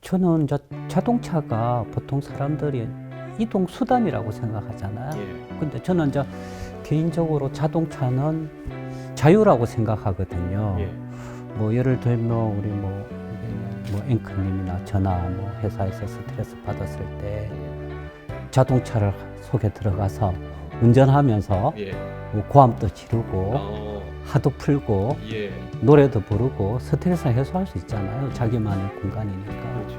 저는 이제 자동차가 보통 사람들이 이동 수단이라고 생각하잖아요. 예. 근데 저는 이제 개인적으로 자동차는 자유라고 생각하거든요. 예. 뭐 예를 들면 우리 뭐 앵커님이나 저나 뭐 회사에서 스트레스 받았을 때 자동차를 속에 들어가서 운전하면서 예. 뭐 고함도 지르고 어. 하도 풀고 예. 노래도 부르고 스트레스 해소할 수 있잖아요. 자기만의 공간이니까. 그렇죠.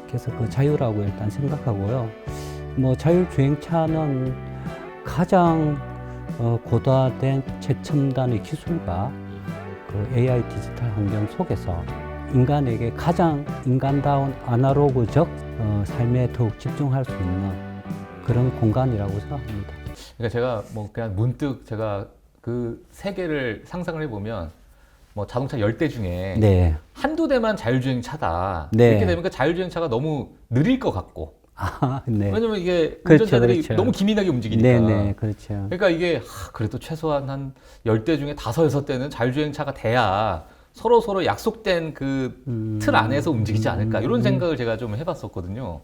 그래서 그 자유라고 일단 생각하고요. 뭐 자율주행차는 가장 고도화된 최첨단의 기술과 그 AI 디지털 환경 속에서 인간에게 가장 인간다운 아날로그적 삶에 더욱 집중할 수 있는 그런 공간이라고 생각합니다. 그러니까 제가 뭐 그냥 문득 제가 그 세계를 상상을 해보면 뭐 자동차 10대 중에 네. 한두 대만 자율주행차다. 네. 이렇게 되면 그 자율주행차가 너무 느릴 것 같고. 아, 네. 왜냐면 이게 그렇죠, 운전자들이 그렇죠. 너무 기민하게 움직이니까. 네네, 그렇죠. 그러니까 이게 그래도 최소한 한 10대 중에 5, 6대는 자율주행차가 돼야 서로 약속된 그 틀 안에서 움직이지 않을까 이런 생각을 제가 좀 해봤었거든요.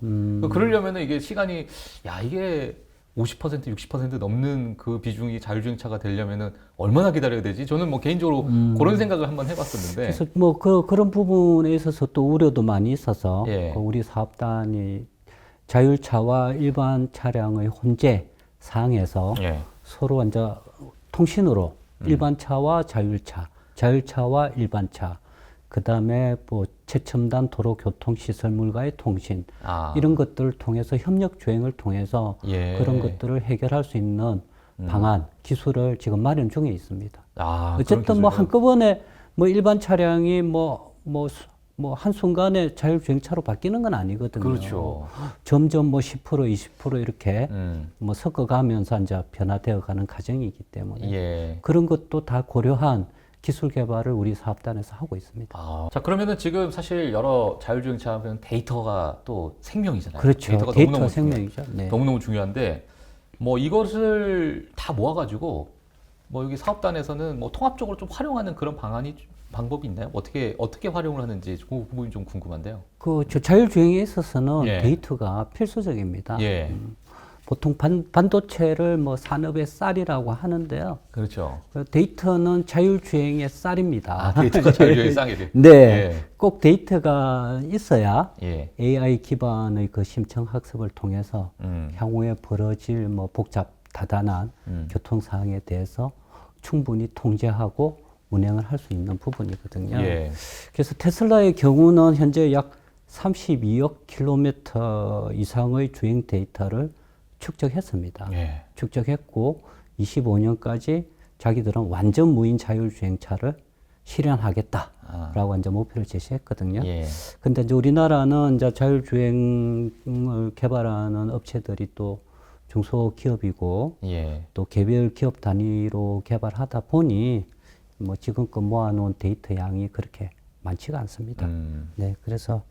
그러려면은 이게 시간이 이게 50% 60% 넘는 그 비중이 자율주행차가 되려면은 얼마나 기다려야 되지? 저는 뭐 개인적으로 그런 생각을 한번 해봤었는데. 그래서 뭐 그런 부분에 있어서 또 우려도 많이 있어서 예. 그 우리 사업단이 자율차와 일반 차량의 혼재 사항에서 예. 서로 이제 통신으로 일반 차와 자율차, 자율차와 일반 차, 그 다음에 뭐 최첨단 도로교통시설물과의 통신 이런 것들을 통해서 협력 주행을 통해서 예. 그런 것들을 해결할 수 있는 방안, 기술을 지금 마련 중에 있습니다. 어쨌든 뭐 한꺼번에 뭐 일반 차량이 뭐 한순간에 자율주행차로 바뀌는 건 아니거든요. 그렇죠. 점점 뭐 10%, 20% 이렇게 음. 섞어가면서 이제 변화되어 가는 과정이기 때문에 예. 그런 것도 다 고려한 기술 개발을 우리 사업단에서 하고 있습니다. 자, 그러면은 지금 사실 여러 자율주행차 하면 데이터가 또 생명이잖아요. 그렇죠. 데이터가 데이터 너무너무 생명이죠. 네. 너무너무 중요한데, 뭐 이것을 다 모아가지고, 뭐 여기 사업단에서는 뭐 통합적으로 좀 활용하는 그런 방법이 있나요? 어떻게 활용을 하는지 그 부분이 좀 궁금한데요. 저 자율주행에 있어서는 예. 데이터가 필수적입니다. 예. 보통 반도체를 뭐 산업의 쌀이라고 하는데요. 그렇죠. 그 데이터는 자율주행의 쌀입니다. 데이터가 자율주행 쌍이래. 네, 예. 꼭 데이터가 있어야 예. AI 기반의 그 심층 학습을 통해서 향후에 벌어질 뭐 복잡 다단한 교통 사항에 대해서 충분히 통제하고 운행을 할 수 있는 부분이거든요. 예. 그래서 테슬라의 경우는 현재 약 32억 킬로미터 이상의 주행 데이터를 축적했습니다. 예. 축적했고 25년까지 자기들은 완전 무인 자율주행차를 실현하겠다라고 이제 목표를 제시했거든요. 예. 근데 이제 우리나라는 이제 자율주행을 개발하는 업체들이 또 중소기업이고 예. 또 개별 기업 단위로 개발하다 보니 뭐 지금껏 모아놓은 데이터 양이 그렇게 많지가 않습니다. 네, 그래서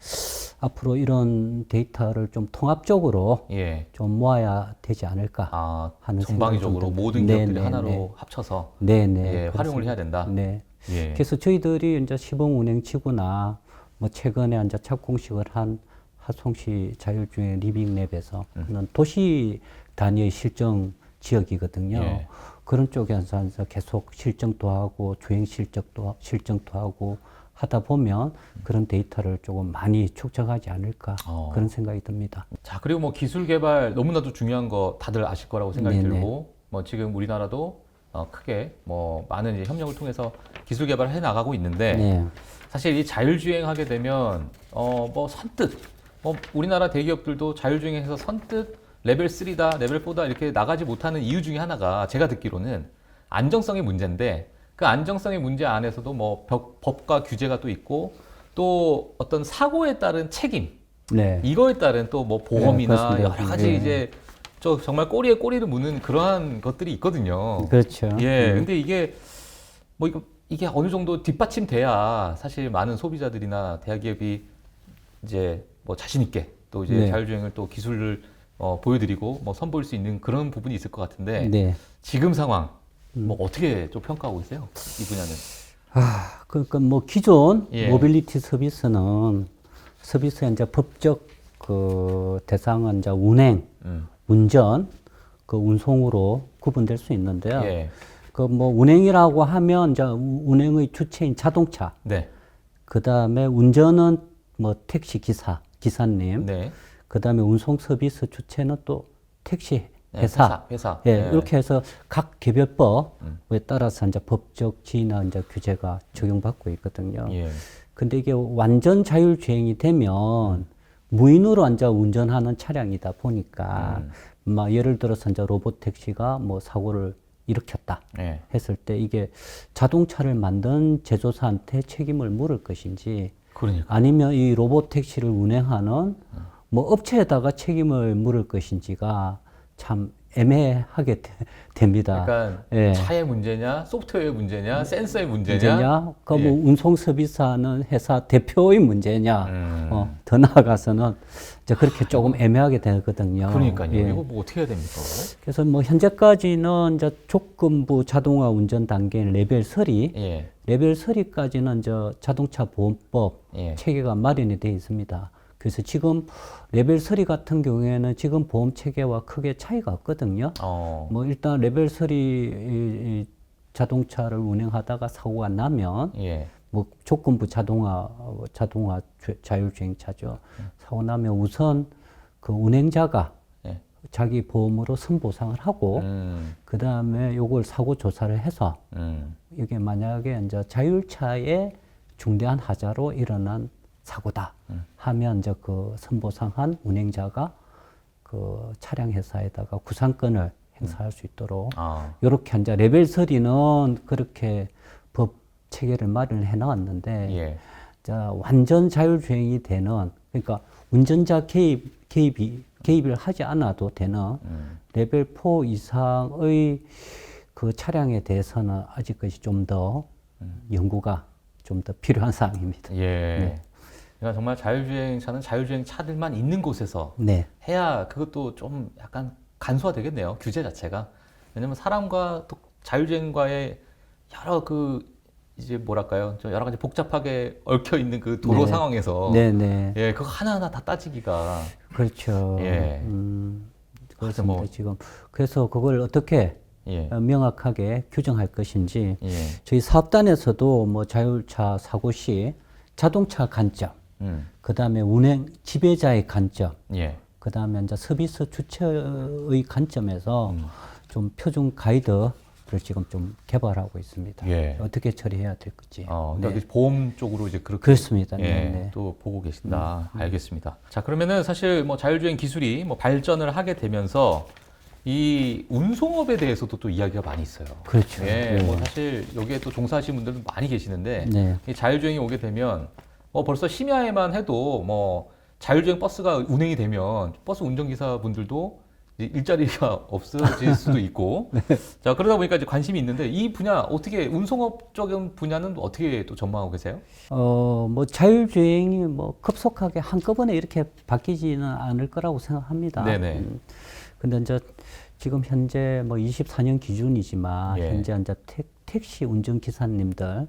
앞으로 이런 데이터를 좀 통합적으로 예. 좀 모아야 되지 않을까 하는 전방위적으로 생각이 좀 모든 듭니다. 기업들이 네, 하나로 네. 합쳐서 네네, 예, 활용을 그렇습니다. 해야 된다. 네. 예. 그래서 저희들이 이제 시범 운행치구나 뭐 최근에 이제 착공식을 한 하송시 자율주행 리빙랩에서 하는 도시 단위의 실정 지역이거든요. 예. 그런 쪽에서 이제 계속 실정도 하고 주행 실적도 실정도 하고 하다 보면 그런 데이터를 조금 많이 축적하지 않을까 그런 생각이 듭니다. 자, 그리고 뭐 기술 개발 너무나도 중요한 거 다들 아실 거라고 생각이 네네. 들고, 뭐 지금 우리나라도 크게 뭐 많은 이제 협력을 통해서 기술 개발을 해 나가고 있는데, 네. 사실 이 자율주행 하게 되면 뭐 선뜻 우리나라 대기업들도 자율주행해서 선뜻 레벨 3다, 레벨 4다 이렇게 나가지 못하는 이유 중에 하나가 제가 듣기로는 안정성의 문제인데, 그 안정성의 문제 안에서도 뭐 법과 규제가 또 있고 또 어떤 사고에 따른 책임, 네. 이거에 따른 또 뭐 보험이나 네, 여러 가지 네. 이제 정말 꼬리에 꼬리를 무는 그러한 것들이 있거든요. 그렇죠. 예. 근데 이게 뭐 이게 어느 정도 뒷받침돼야 사실 많은 소비자들이나 대기업이 이제 뭐 자신 있게 또 이제 네. 자율주행을 또 기술을 보여드리고 뭐 선보일 수 있는 그런 부분이 있을 것 같은데 네. 지금 상황 뭐 어떻게 좀 평가하고 있어요? 이 분야는? 그러니까 뭐 기존 예. 모빌리티 서비스는 서비스의 이제 법적 그 대상은 이제 운행, 운전, 그 운송으로 구분될 수 있는데요. 예. 그 뭐 운행이라고 하면 이제 운행의 주체인 자동차. 네. 그 다음에 운전은 뭐 택시 기사님. 네. 그 다음에 운송 서비스 주체는 또 택시 네, 회사. 회사. 예, 네. 이렇게 해서 각 개별법에 따라서 이제 법적 지위나 이제 규제가 적용받고 있거든요. 예. 근데 이게 완전 자율주행이 되면 무인으로 이제 운전하는 차량이다 보니까 막 예를 들어서 이제 로봇 택시가 뭐 사고를 일으켰다 예. 했을 때 이게 자동차를 만든 제조사한테 책임을 물을 것인지 그러니까. 아니면 이 로봇 택시를 운행하는 뭐 업체에다가 책임을 물을 것인지가 참 애매하게 됩니다. 그러니까 예. 차의 문제냐, 소프트웨어의 문제냐, 센서의 문제냐. 문제냐? 그 뭐 예. 운송 서비스하는 회사 대표의 문제냐? 더 나아가서는 이제 그렇게 조금 애매하게 되거든요. 그러니까요. 예. 이거 뭐 어떻게 해야 됩니까? 그래서 뭐 현재까지는 이제 조건부 자동화 운전 단계인 레벨 3, 예. 레벨 3까지는 이제 자동차 보험법 예. 체계가 체계가 마련이 되어 있습니다. 그래서 지금 레벨 3 같은 경우에는 지금 보험 체계와 크게 차이가 없거든요. 뭐 일단 레벨 3 이 자동차를 운행하다가 사고가 나면 예. 뭐 조건부 자동화 자율주행차죠. 사고 나면 우선 그 운행자가 예. 자기 보험으로 선보상을 하고 그 다음에 요걸 사고 조사를 해서 이게 만약에 이제 자율차의 중대한 하자로 일어난 사고다 하면 이제 그 선보상한 운행자가 그 차량 회사에다가 구상권을 행사할 수 있도록 이렇게 이제 레벨 3는 그렇게 법 체계를 마련해 나왔는데 예. 자, 완전 자율주행이 되는 그러니까 운전자 개입을 하지 않아도 되는 레벨 4 이상의 그 차량에 대해서는 아직까지 좀 더 연구가 좀 더 필요한 사항입니다. 예. 네. 그러니까 정말 자율주행 차는 자율주행 차들만 있는 곳에서 네. 해야 그것도 좀 약간 간소화되겠네요. 규제 자체가. 왜냐면 사람과 또 자율주행과의 여러 그 이제 뭐랄까요? 좀 여러 가지 복잡하게 얽혀 있는 그 도로 네. 상황에서 네네. 예, 그거 하나하나 다 따지기가 그렇죠. 예. 그렇습니다. 뭐- 지금 그래서 그걸 어떻게 예. 명확하게 규정할 것인지 예. 저희 사업단에서도 뭐 자율차 사고 시 자동차 관점, 그 다음에 운행 지배자의 관점, 예. 그 다음에 이제 서비스 주체의 관점에서 좀 표준 가이드를 지금 좀 개발하고 있습니다. 예. 어떻게 처리해야 될지. 그러니까 네. 보험 쪽으로 이제 그렇게 그렇습니다. 예, 네, 네. 또 보고 계신다. 알겠습니다. 자, 그러면은 사실 뭐 자율주행 기술이 뭐 발전을 하게 되면서 이 운송업에 대해서도 또 이야기가 많이 있어요. 그렇죠. 예, 네. 뭐 사실 여기에 또 종사하시는 분들도 많이 계시는데 네. 이 자율주행이 오게 되면 뭐 벌써 심야에만 해도 뭐 자율주행 버스가 운행이 되면 버스 운전기사 분들도 일자리가 없어질 수도 있고 자 그러다 보니까 이제 관심이 있는데 이 분야 어떻게 운송업 쪽인 분야는 어떻게 또 전망하고 계세요? 뭐 자율주행이 뭐 급속하게 한꺼번에 이렇게 바뀌지는 않을 거라고 생각합니다. 네네. 근데 이제 지금 현재 뭐 24년 기준이지만 예. 현재 이제 택시 운전 기사님들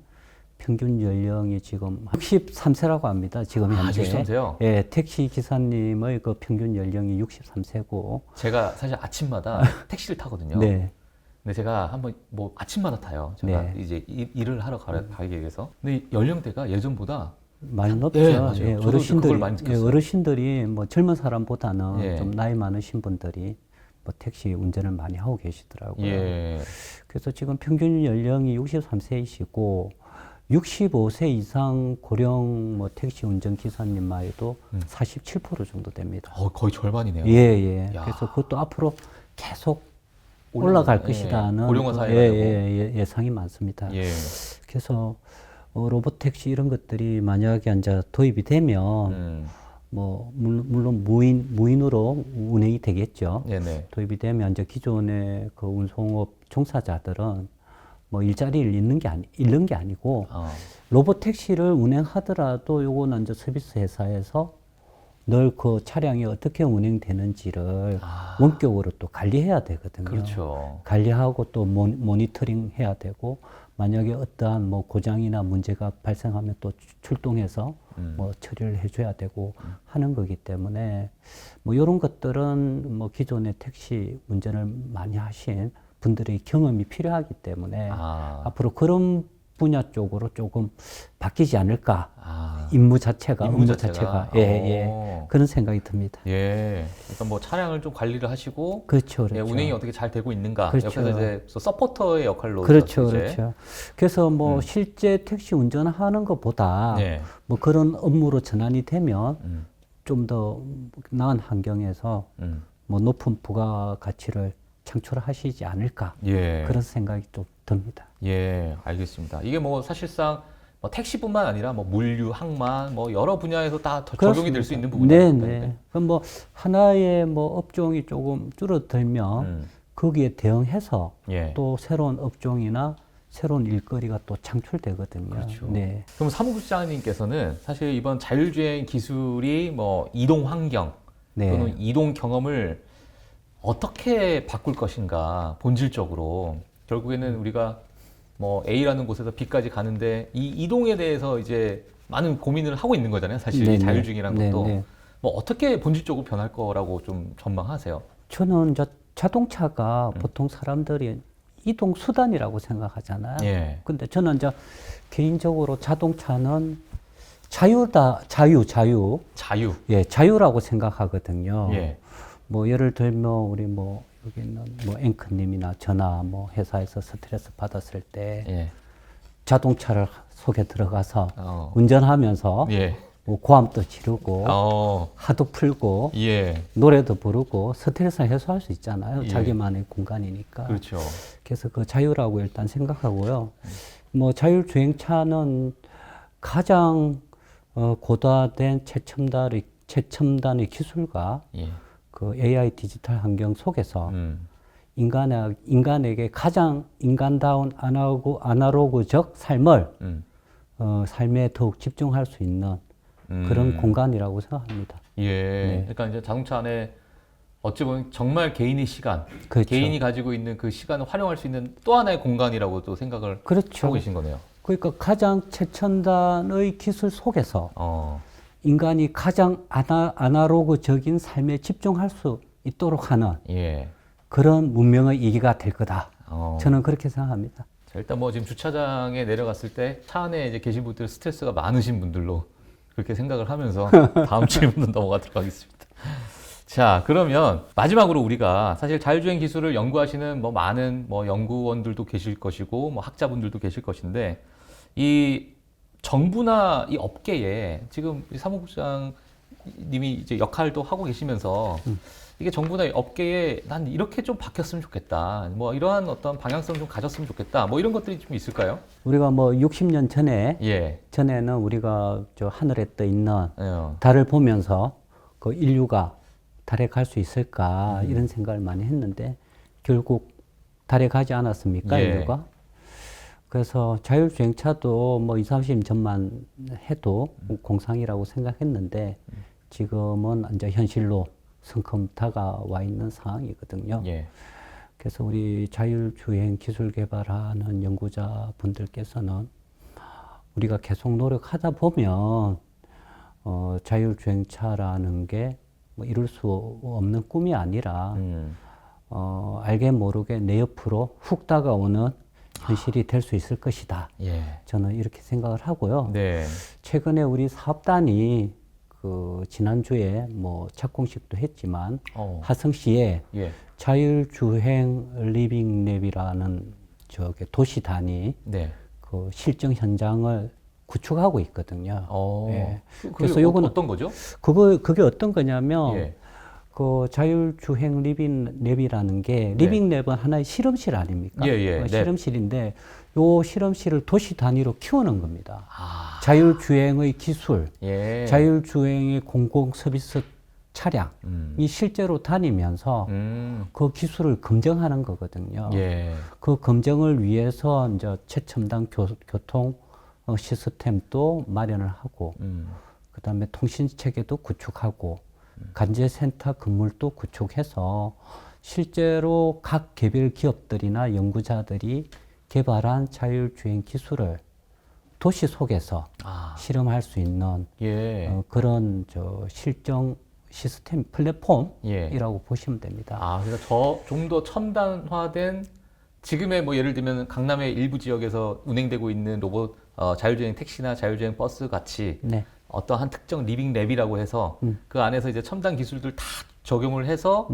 평균 연령이 지금 63세라고 합니다. 지금 현재. 63세요? 예, 택시 기사님의 그 평균 연령이 63세고. 제가 사실 아침마다 택시를 타거든요. 네. 근데 제가 한번 뭐 아침마다 타요. 제가 네. 이제 일을 하러 가기 위해서. 근데 연령대가 예전보다 많이 높죠. 예, 맞아요. 예, 저도 어르신들이, 그걸 많이 느꼈어요. 어르신들이 뭐 젊은 사람보다는 예. 좀 나이 많으신 분들이 뭐 택시 운전을 많이 하고 계시더라고요. 예. 그래서 지금 평균 연령이 63세이시고 65세 이상 고령 뭐 택시 운전 기사님만 해도 47% 정도 됩니다. 거의 절반이네요. 예, 예. 야. 그래서 그것도 앞으로 계속 올라갈 예. 것이다는 고령화 그 사회가 되고. 예상이 많습니다. 예. 그래서 로봇 택시 이런 것들이 만약에 이제 도입이 되면 뭐 물론 무인으로 운행이 되겠죠. 네네. 도입이 되면 이제 기존의 그 운송업 종사자들은 뭐 일자리를 잃는 게 아니고 로봇 택시를 운행하더라도 요거는 이제 서비스 회사에서 늘 그 차량이 어떻게 운행되는지를 원격으로 또 관리해야 되거든요. 그렇죠. 관리하고 또 모니터링 해야 되고, 만약에 어떠한 뭐 고장이나 문제가 발생하면 또 출동해서 뭐 처리를 해줘야 되고 하는 거기 때문에 뭐 이런 것들은 뭐 기존의 택시 운전을 많이 하신 분들의 경험이 필요하기 때문에 앞으로 그런 분야 쪽으로 조금 바뀌지 않을까. 임무 자체가. 예, 예. 그런 생각이 듭니다. 예. 그러니까 뭐 차량을 좀 관리를 하시고. 그렇죠, 그렇죠. 예, 운행이 어떻게 잘 되고 있는가. 그렇죠. 옆에서 이제 서포터의 역할로. 그렇죠, 그렇죠. 그래서 뭐 실제 택시 운전하는 것보다 예. 뭐 그런 업무로 전환이 되면 좀 더 나은 환경에서 뭐 높은 부가가치를 창출하시지 않을까. 예. 그런 생각이 좀 듭니다. 예, 알겠습니다. 이게 뭐 사실상 뭐 택시뿐만 아니라 뭐 물류, 항만 뭐 여러 분야에서 다 적용이 될 수 있는 부분이에요. 네. 그럼 뭐 하나의 뭐 업종이 조금 줄어들면 거기에 대응해서 예. 또 새로운 업종이나 새로운 일거리가 또 창출되거든요. 그렇죠. 네. 그럼 사무국장님께서는 사실 이번 자율주행 기술이 뭐 이동 환경 네. 또는 이동 경험을 어떻게 바꿀 것인가 본질적으로 결국에는 우리가 뭐 A라는 곳에서 B까지 가는데 이 이동에 대해서 이제 많은 고민을 하고 있는 거잖아요. 사실 이 자율주행이라는 것도 뭐 어떻게 본질적으로 변할 거라고 좀 전망하세요? 저는 자동차가 보통 사람들이 이동 수단이라고 생각하잖아요. 예. 근데 저는 이제 개인적으로 자동차는 자유. 예, 자유라고 생각하거든요. 예. 뭐 예를 들면 우리 뭐 여기 있는 뭐 앵커님이나 저나 뭐 회사에서 스트레스 받았을 때 예. 자동차를 속에 들어가서 운전하면서 예. 뭐 고함도 지르고 하도 풀고 예. 노래도 부르고 스트레스 해소할 수 있잖아요. 예. 자기만의 공간이니까. 그렇죠. 그래서 그 자유라고 일단 생각하고요. 뭐 자율주행차는 가장 고도화된 최첨단의 기술과 예. 그 AI 디지털 환경 속에서 인간에게 가장 인간다운 아날로그적 삶을 삶에 더욱 집중할 수 있는 그런 공간이라고 생각합니다. 예. 네. 그러니까 이제 자동차 안에 어찌 보면 정말 개인의 시간, 그렇죠. 개인이 가지고 있는 그 시간을 활용할 수 있는 또 하나의 공간이라고 또 생각을 그렇죠. 하고 계신 거네요. 그러니까 가장 최첨단의 기술 속에서 인간이 가장 아날로그적인 삶에 집중할 수 있도록 하는 예. 그런 문명의 이기가 될 거다. 저는 그렇게 생각합니다. 자, 일단 뭐 지금 주차장에 내려갔을 때 차 안에 이제 계신 분들 스트레스가 많으신 분들로 그렇게 생각을 하면서 다음 질문으로 넘어가도록 하겠습니다. 자, 그러면 마지막으로 우리가 사실 자율주행 기술을 연구하시는 뭐 많은 뭐 연구원들도 계실 것이고 뭐 학자분들도 계실 것인데 이 정부나 이 업계에 지금 사무국장님이 이제 역할도 하고 계시면서 이게 정부나 업계에 난 이렇게 좀 바뀌었으면 좋겠다. 뭐 이러한 어떤 방향성을 좀 가졌으면 좋겠다. 뭐 이런 것들이 좀 있을까요? 우리가 뭐 60년 전에 예. 전에는 우리가 저 하늘에 떠 있는 예. 달을 보면서 그 인류가 달에 갈 수 있을까 이런 생각을 많이 했는데 결국 달에 가지 않았습니까? 예. 인류가? 그래서 자율주행차도 뭐 20, 30년 전만 해도 공상이라고 생각했는데 지금은 이제 현실로 성큼 다가와 있는 상황이거든요. 예. 그래서 우리 자율주행 기술 개발하는 연구자분들께서는 우리가 계속 노력하다 보면 자율주행차라는 게 뭐 이룰 수 없는 꿈이 아니라 알게 모르게 내 옆으로 훅 다가오는 현실이 될 수 있을 것이다. 예. 저는 이렇게 생각을 하고요. 네. 최근에 우리 사업단이 그 지난주에 뭐 착공식도 했지만 화성시에 예. 자율주행 리빙랩이라는 저기 도시 단위 네. 그 실증 현장을 구축하고 있거든요. 예. 그래서 요거는 어떤 거죠? 그게 어떤 거냐면 예. 그 자율주행 리빙랩이라는 게 네. 리빙랩은 하나의 실험실 아닙니까? 예, 예. 네. 실험실인데 요 실험실을 도시 단위로 키우는 겁니다. 자율주행의 기술, 예. 자율주행의 공공 서비스 차량이 실제로 다니면서 그 기술을 검증하는 거거든요. 예. 그 검증을 위해서 이제 최첨단 교통 시스템도 마련을 하고, 그다음에 통신 체계도 구축하고 관제센터 건물도 구축해서 실제로 각 개별 기업들이나 연구자들이 개발한 자율주행 기술을 도시 속에서 실험할 수 있는 예. 그런 실정 시스템 플랫폼이라고 예. 보시면 됩니다. 그래서 좀 더 첨단화된 지금의 뭐 예를 들면 강남의 일부 지역에서 운행되고 있는 로봇 자율주행 택시나 자율주행 버스 같이 네. 어떠한 특정 리빙 랩이라고 해서 그 안에서 이제 첨단 기술들 다 적용을 해서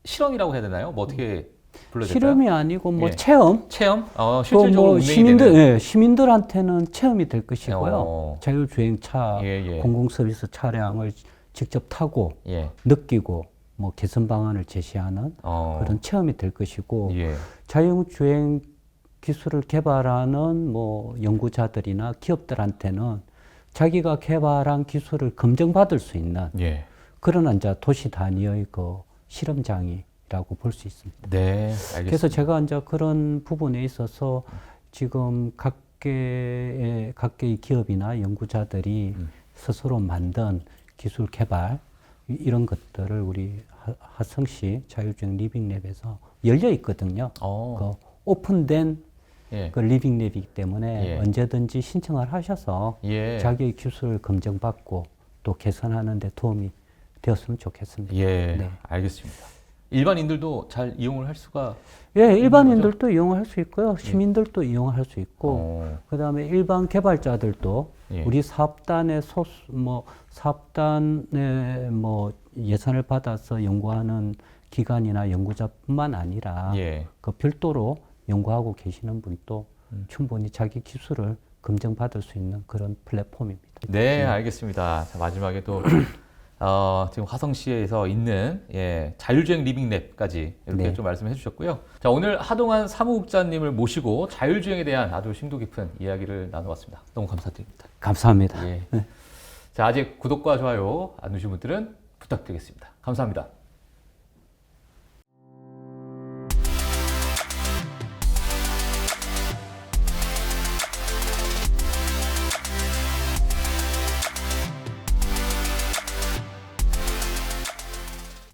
실험이라고 해야 되나요? 뭐 어떻게 불러야 될까요? 실험이 아니고 뭐 예. 체험. 체험? 실질적으로 뭐 운행이 되는. 시민들한테는 체험이 될 것이고요. 어. 자율주행차, 예. 공공서비스 차량을 직접 타고 예. 느끼고 뭐 개선 방안을 제시하는 그런 체험이 될 것이고 예. 자율주행 기술을 개발하는 뭐 연구자들이나 기업들한테는 자기가 개발한 기술을 검증받을 수 있는 예. 그런 이제 도시 단위의 그 실험장이라고 볼 수 있습니다. 네, 알겠습니다. 그래서 제가 이제 그런 부분에 있어서 지금 각계의 기업이나 연구자들이 스스로 만든 기술 개발 이런 것들을 우리 하성시 자율주행 리빙랩에서 열려 있거든요. 그 오픈된 예. 그 리빙랩이기 때문에 예. 언제든지 신청을 하셔서 예. 자기의 기술을 검증받고 또 개선하는 데 도움이 되었으면 좋겠습니다. 예, 네. 알겠습니다. 일반인들도 잘 이용을 할 수가 예, 일반인들도 이용할 수 있고요. 시민들도 이용할 수 있고, 어. 그다음에 일반 개발자들도 예. 우리 사업단의 사업단의 뭐 예산을 받아서 연구하는 기관이나 연구자뿐만 아니라 예. 그 별도로 연구하고 계시는 분도 충분히 자기 기술을 검증받을 수 있는 그런 플랫폼입니다. 네, 알겠습니다. 자, 마지막에 또 지금 화성시에서 있는 자율주행 리빙랩까지 이렇게 네. 좀 말씀해 주셨고요. 자, 오늘 하동환 사무국장님을 모시고 자율주행에 대한 아주 심도 깊은 이야기를 나눠봤습니다. 너무 감사드립니다. 감사합니다. 예. 자, 아직 구독과 좋아요 안 누르신 분들은 부탁드리겠습니다. 감사합니다.